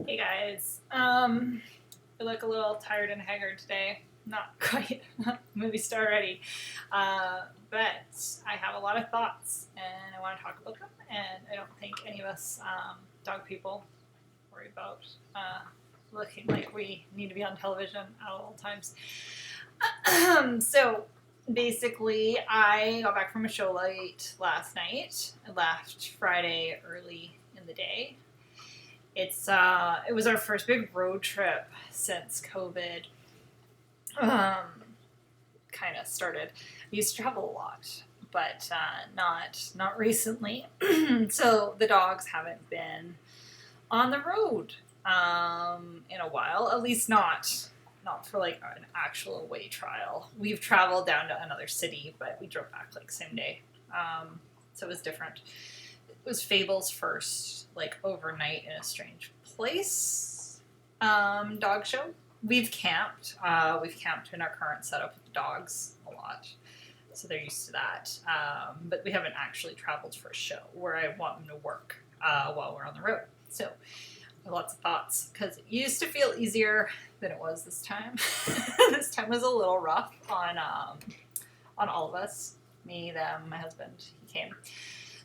Hey guys, I look a little tired and haggard today. Not quite movie star ready, but I have a lot of thoughts and I want to talk about them. And I don't think any of us dog people worry about looking like we need to be on television at all times. So basically, I got back from a show late last night. I left Friday early in the day. It was our first big road trip since COVID kind of started. We used to travel a lot, but not recently. So the dogs haven't been on the road in a while. At least not for like an actual away trial. We've traveled down to another city, but we drove back like same day. So it was different. It was Fable's first like overnight in a strange place dog show. We've camped. We've camped in our current setup with the dogs a lot, so they're used to that. But we haven't actually traveled for a show where I want them to work while we're on the road. So I have lots of thoughts because it used to feel easier than it was this time. This time was a little rough on all of us. Me, them, my husband. He came.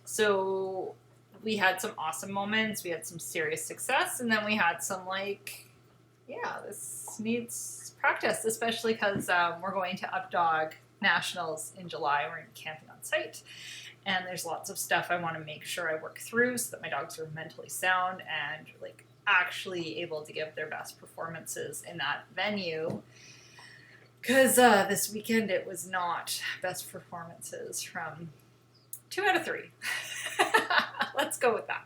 So we had some awesome moments. We had some serious success, and then we had some this needs practice, especially because we're going to Updog Nationals in July. We're camping on site, and there's lots of stuff I want to make sure I work through so that my dogs are mentally sound and like actually able to give their best performances in that venue. Because this weekend it was not best performances from 2 out of 3. Let's go with that.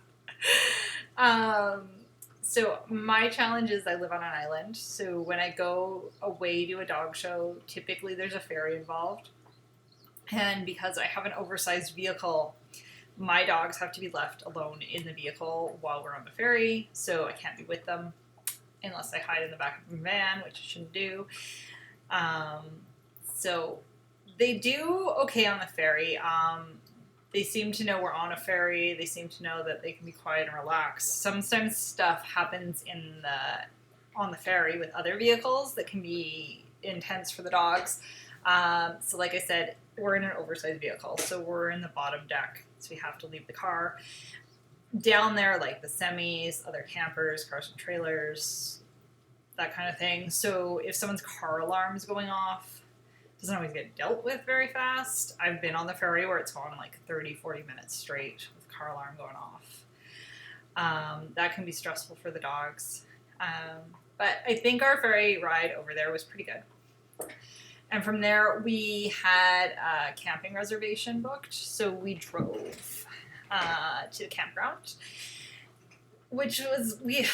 So my challenge is I live on an island. So when I go away to a dog show, typically there's a ferry involved. And because I have an oversized vehicle, my dogs have to be left alone in the vehicle while we're on the ferry. So I can't be with them unless I hide in the back of the van, which I shouldn't do. So they do okay on the ferry. They seem to know we're on a ferry. They seem to know that they can be quiet and relaxed. Sometimes stuff happens on the ferry with other vehicles that can be intense for the dogs. So like I said, we're in an oversized vehicle. So we're in the bottom deck. So we have to leave the car. Down there, like the semis, other campers, cars and trailers, that kind of thing. So if someone's car alarm is going off, doesn't always get dealt with very fast. I've been on the ferry where it's gone like 30, 40 minutes straight with the car alarm going off. That can be stressful for the dogs. But I think our ferry ride over there was pretty good. And from there, we had a camping reservation booked. So we drove to the campground, which was, we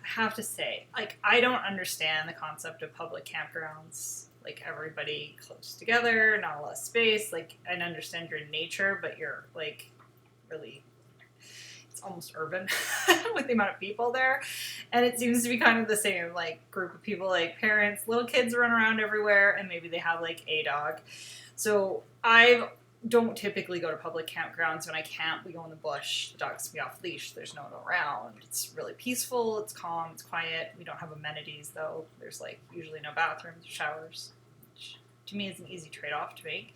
have to say, like, I don't understand the concept of public campgrounds. Like everybody close together, not a lot of space. Like I understand you're in nature, but you're like really, it's almost urban with the amount of people there. And it seems to be kind of the same like group of people, like parents, little kids run around everywhere, and maybe they have like a dog. So I don't typically go to public campgrounds. When I camp, we go in the bush. The dogs can be off leash. There's no one around. It's really peaceful. It's calm. It's quiet. We don't have amenities though. There's like usually no bathrooms or showers, which to me is an easy trade-off to make.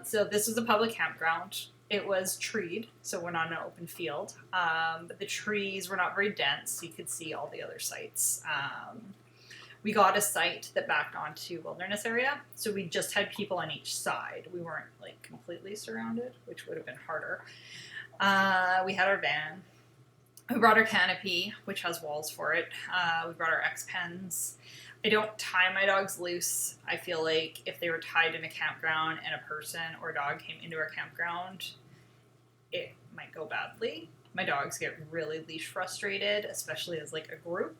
So this was a public campground. It was treed, so we're not in an open field. But the trees were not very dense. So you could see all the other sites. We got a site that backed onto wilderness area, so we just had people on each side. We weren't like completely surrounded, which would have been harder. We had our van. We brought our canopy, which has walls for it. We brought our X-Pens. I don't tie my dogs loose. I feel like if they were tied in a campground and a person or a dog came into our campground, it might go badly. My dogs get really leash frustrated, especially as like a group.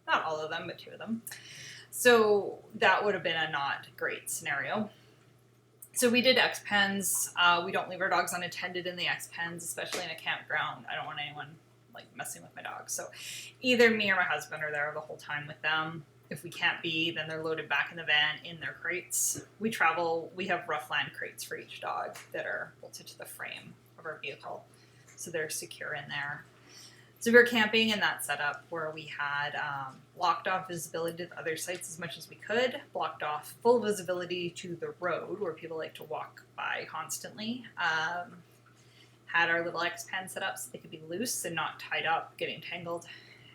Not all of them, but 2 of them. So that would have been a not great scenario. So we did X-Pens. We don't leave our dogs unattended in the X-Pens, especially in a campground. I don't want anyone like messing with my dogs. So either me or my husband are there the whole time with them. If we can't be, then they're loaded back in the van in their crates. We have Roughland crates for each dog that are bolted to the frame of our vehicle. So they're secure in there. So we were camping in that setup where we had blocked off visibility to other sites as much as we could, blocked off full visibility to the road where people like to walk by constantly. Had our little X-Pan set up so they could be loose and not tied up, getting tangled,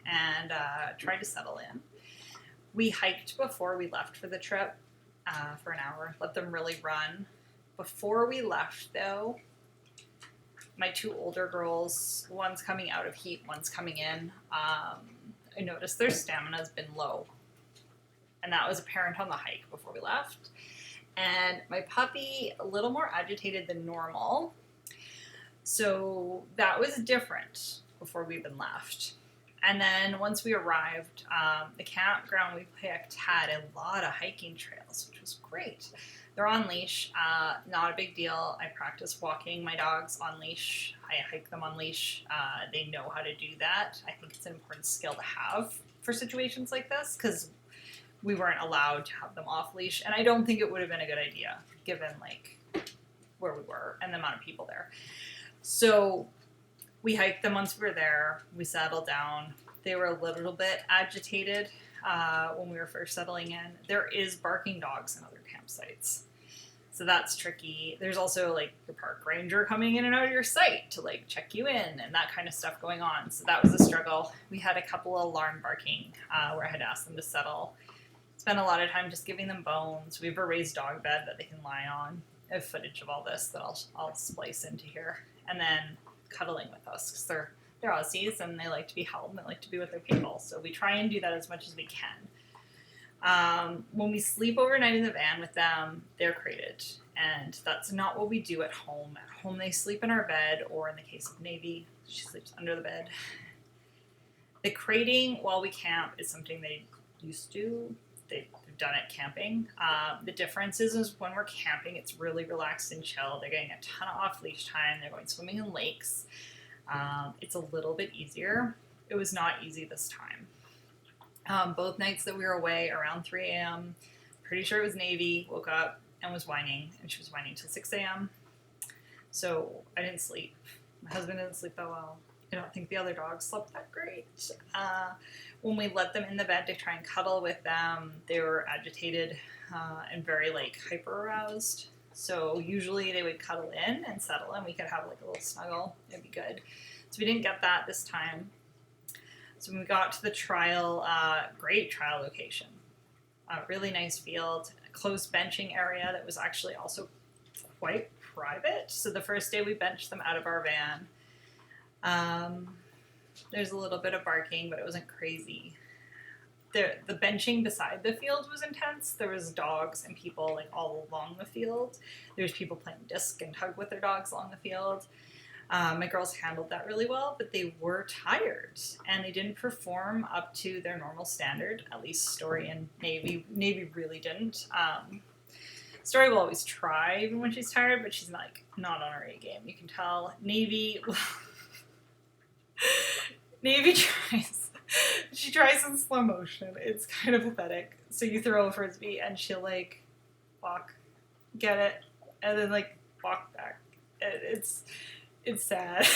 and tried to settle in. We hiked before we left for the trip for an hour, let them really run. Before we left, though, my two older girls, one's coming out of heat, one's coming in. I noticed their stamina's been low. And that was apparent on the hike before we left. And my puppy, a little more agitated than normal. So that was different before we even left. And then once we arrived, the campground we picked had a lot of hiking trails, which was great. They're on leash, not a big deal. I practice walking my dogs on leash. I hike them on leash. They know how to do that. I think it's an important skill to have for situations like this because we weren't allowed to have them off leash. And I don't think it would have been a good idea given like where we were and the amount of people there. So we hiked them once we were there. We settled down. They were a little bit agitated when we were first settling in. There is barking dogs in other campsites. So that's tricky. There's also like the park ranger coming in and out of your site to like check you in and that kind of stuff going on. So that was a struggle. We had a couple of alarm barking where I had to ask them to settle. Spent a lot of time just giving them bones. We have a raised dog bed that they can lie on. I have footage of all this that I'll splice into here. And then cuddling with us because they're Aussies and they like to be held and they like to be with their people. So we try and do that as much as we can. When we sleep overnight in the van with them, they're crated. And that's not what we do at home. At home, they sleep in our bed, or in the case of Navy, she sleeps under the bed. The crating while we camp is something they used to. They've done it camping. The difference is when we're camping, it's really relaxed and chill. They're getting a ton of off-leash time. They're going swimming in lakes. It's a little bit easier. It was not easy this time. Both nights that we were away around 3 a.m., pretty sure it was Navy, woke up and was whining, and she was whining till 6 a.m. So I didn't sleep. My husband didn't sleep that well. I don't think the other dogs slept that great. When we let them in the bed to try and cuddle with them, they were agitated and very like hyper aroused. So usually they would cuddle in and settle and we could have like a little snuggle. It'd be good. So we didn't get that this time. So when we got to the trial, great trial location. A really nice field, a closed benching area that was actually also quite private. So the first day we benched them out of our van. There's a little bit of barking, but it wasn't crazy. The benching beside the field was intense. There was dogs and people like all along the field. There's people playing disc and tug with their dogs along the field. My girls handled that really well, but they were tired and they didn't perform up to their normal standard. At least Story and Navy really didn't. Story will always try even when she's tired, but she's not on her A game. You can tell. Navy tries. She tries in slow motion. It's kind of pathetic. So you throw a frisbee and she'll like walk, get it, and then like walk back. It's sad.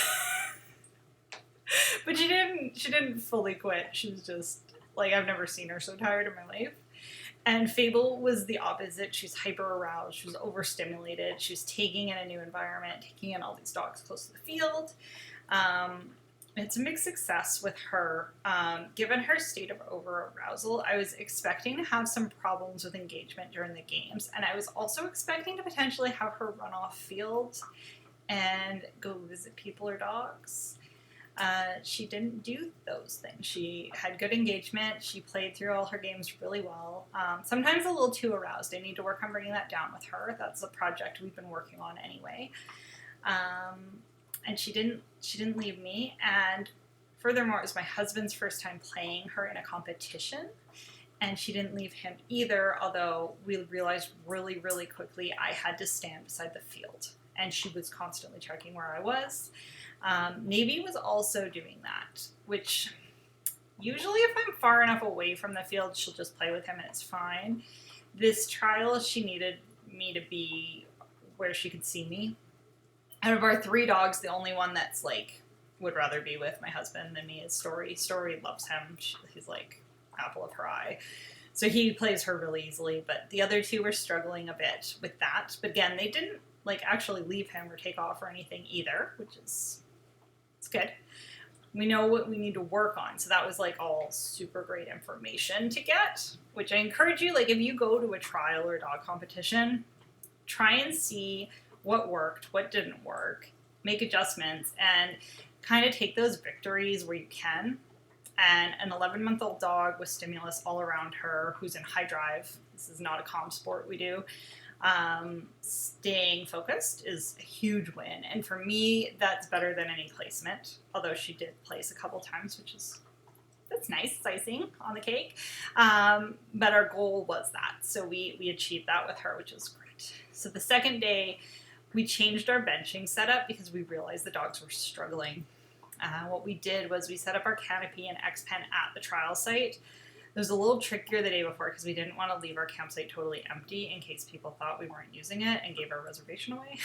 But she didn't fully quit. She was just like, I've never seen her so tired in my life. And Fable was the opposite. She was hyper aroused. She was overstimulated. She was taking in a new environment, taking in all these dogs close to the field. It's a mixed success with her. Given her state of over-arousal, I was expecting to have some problems with engagement during the games, and I was also expecting to potentially have her run off field and go visit people or dogs. She didn't do those things. She had good engagement. She played through all her games really well. Sometimes a little too aroused. I need to work on bringing that down with her. That's a project we've been working on anyway. And she didn't leave me. And furthermore, it was my husband's first time playing her in a competition, and she didn't leave him either, although we realized really, really quickly I had to stand beside the field, and she was constantly checking where I was. Navy was also doing that, which usually if I'm far enough away from the field, she'll just play with him and it's fine. This trial, she needed me to be where she could see me. Out of our 3 dogs, the only one that's like would rather be with my husband than me is Story. Story loves him. He's like apple of her eye. So he plays her really easily, but the other two were struggling a bit with that. But again, they didn't like actually leave him or take off or anything either, which is, it's good. We know what we need to work on. So that was like all super great information to get, which I encourage you, like if you go to a trial or a dog competition, try and see what worked, what didn't work, make adjustments, and kind of take those victories where you can. And an 11-month-old dog with stimulus all around her who's in high drive, this is not a calm sport we do, staying focused is a huge win. And for me, that's better than any placement, although she did place a couple times, which is, that's nice, it's icing on the cake. But our goal was that. So we achieved that with her, which is great. So the second day, we changed our benching setup because we realized the dogs were struggling. What we did was we set up our canopy and X-Pen at the trial site. It was a little trickier the day before because we didn't want to leave our campsite totally empty in case people thought we weren't using it and gave our reservation away.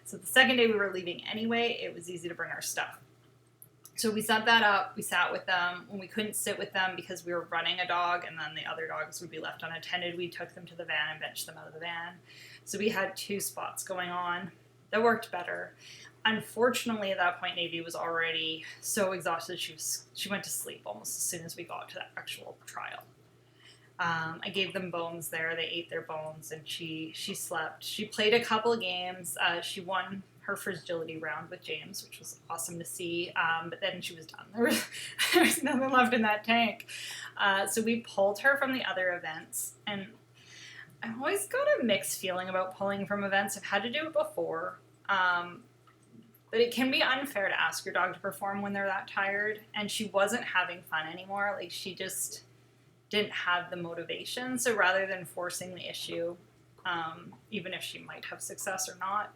So the second day we were leaving anyway, it was easy to bring our stuff. So we set that up, we sat with them. When we couldn't sit with them because we were running a dog and then the other dogs would be left unattended, we took them to the van and benched them out of the van. So we had 2 spots going on. That worked better. Unfortunately, at that point, Navy was already so exhausted she went to sleep almost as soon as we got to the actual trial. I gave them bones there. They ate their bones, and she slept. She played a couple of games. She won her fragility round with James, which was awesome to see. But then she was done. There was nothing left in that tank. So we pulled her from the other events, and I've always got a mixed feeling about pulling from events. I've had to do it before. But it can be unfair to ask your dog to perform when they're that tired. And she wasn't having fun anymore. Like, she just didn't have the motivation. So rather than forcing the issue, even if she might have success or not,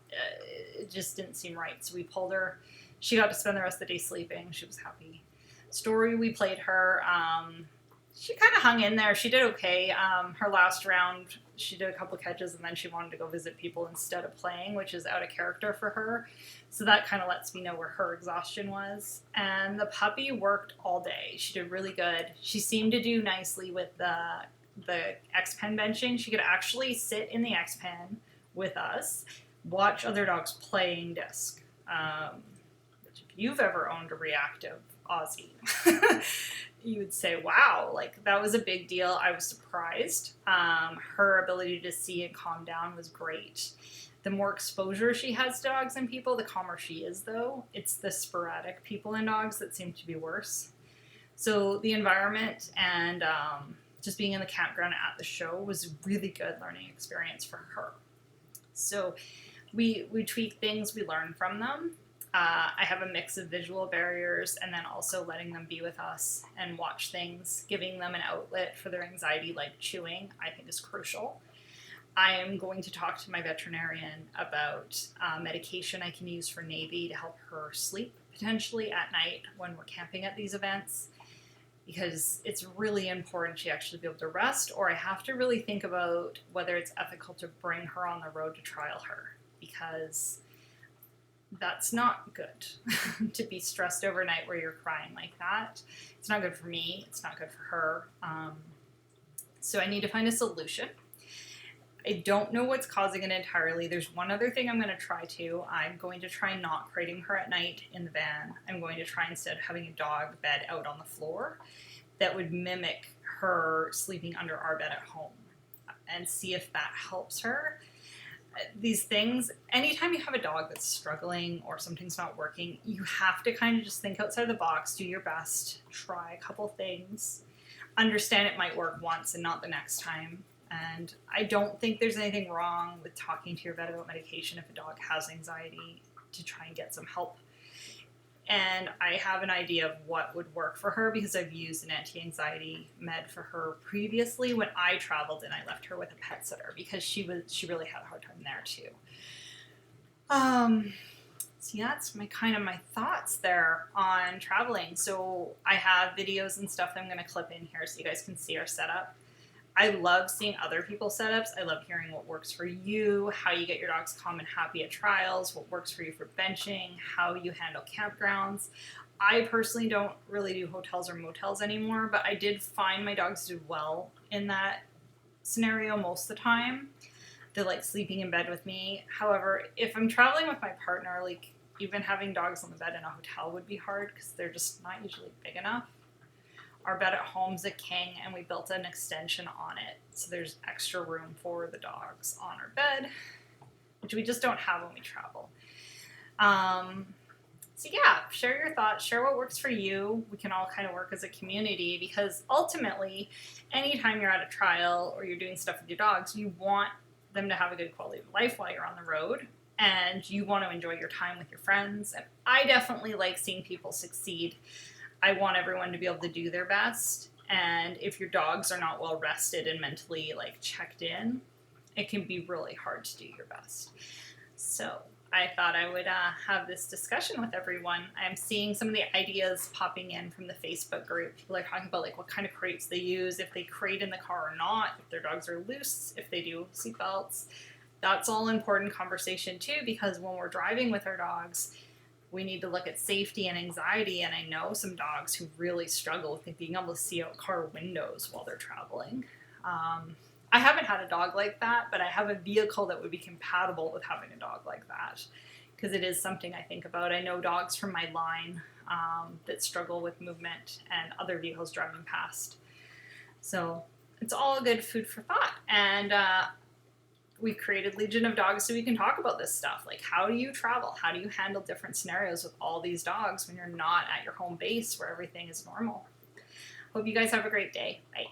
it just didn't seem right. So we pulled her. She got to spend the rest of the day sleeping. She was happy. Story, we played her. She kind of hung in there. She did okay. Her last round, she did a couple catches, and then she wanted to go visit people instead of playing, which is out of character for her. So that kind of lets me know where her exhaustion was. And the puppy worked all day. She did really good. She seemed to do nicely with the X-Pen benching. She could actually sit in the X-Pen with us, watch other dogs playing disc. Which if you've ever owned a reactive Aussie, you would say, wow, like that was a big deal. I was surprised. Her ability to see and calm down was great. The more exposure she has to dogs and people, the calmer she is, though. It's the sporadic people and dogs that seem to be worse. So the environment and just being in the campground at the show was a really good learning experience for her. So we tweak things, we learn from them. I have a mix of visual barriers and then also letting them be with us and watch things, giving them an outlet for their anxiety, like chewing, I think is crucial. I am going to talk to my veterinarian about medication I can use for Navy to help her sleep, potentially at night when we're camping at these events, because it's really important she actually be able to rest, or I have to really think about whether it's ethical to bring her on the road to trial her, because that's not good to be stressed overnight where you're crying like that. It's not good for me. It's not good for her. So I need to find a solution. I don't know what's causing it entirely. There's one other thing I'm going to try to. I'm going to try not crating her at night in the van. I'm going to try instead having a dog bed out on the floor that would mimic her sleeping under our bed at home and see if that helps her. These things, anytime you have a dog that's struggling or something's not working, you have to kind of just think outside the box, do your best, try a couple things, understand it might work once and not the next time. And I don't think there's anything wrong with talking to your vet about medication if a dog has anxiety, to try and get some help. And I have an idea of what would work for her because I've used an anti-anxiety med for her previously when I traveled and I left her with a pet sitter because she really had a hard time there too. So yeah, that's my thoughts there on traveling. So I have videos and stuff that I'm going to clip in here so you guys can see our setup. I love seeing other people's setups. I love hearing what works for you, how you get your dogs calm and happy at trials, what works for you for benching, how you handle campgrounds. I personally don't really do hotels or motels anymore, but I did find my dogs do well in that scenario most of the time. They like sleeping in bed with me. However, if I'm traveling with my partner, like even having dogs on the bed in a hotel would be hard because they're just not usually big enough. Our bed at home's a king, and we built an extension on it, so there's extra room for the dogs on our bed, which we just don't have when we travel. So yeah, share your thoughts, share what works for you. We can all kind of work as a community, because ultimately, anytime you're at a trial or you're doing stuff with your dogs, you want them to have a good quality of life while you're on the road, and you want to enjoy your time with your friends. And I definitely like seeing people succeed. I want everyone to be able to do their best. And if your dogs are not well rested and mentally like checked in, it can be really hard to do your best. So I thought I would have this discussion with everyone. I'm seeing some of the ideas popping in from the Facebook group. People are talking about like what kind of crates they use, if they crate in the car or not, if their dogs are loose, if they do seatbelts. That's all important conversation too, because when we're driving with our dogs, we need to look at safety and anxiety, and I know some dogs who really struggle with being able to see out car windows while they're traveling. I haven't had a dog like that, but I have a vehicle that would be compatible with having a dog like that, because it is something I think about. I know dogs from my line that struggle with movement and other vehicles driving past. So it's all good food for thought. And we've created Legion of Dogs so we can talk about this stuff. Like, how do you travel? How do you handle different scenarios with all these dogs when you're not at your home base where everything is normal? Hope you guys have a great day. Bye.